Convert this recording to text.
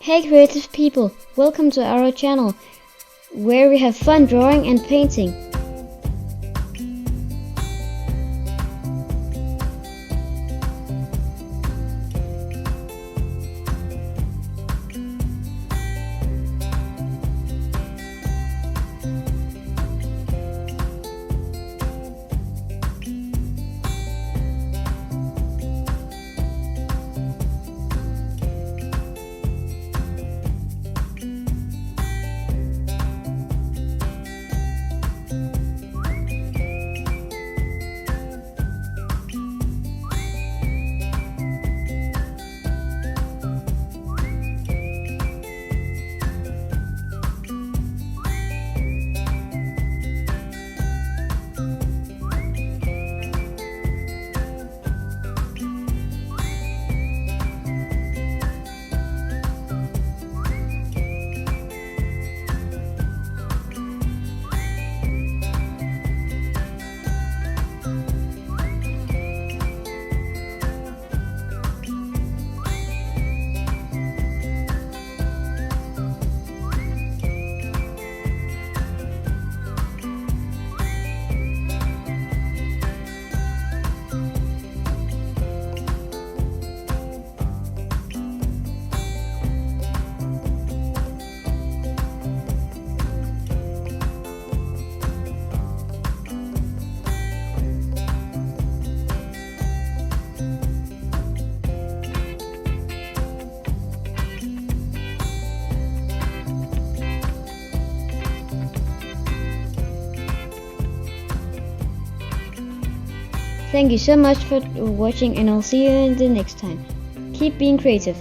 Hey creative people, welcome to our channel, where we have fun drawing and painting. Thank you so much for watching, and I'll see you in the next time. Keep being creative.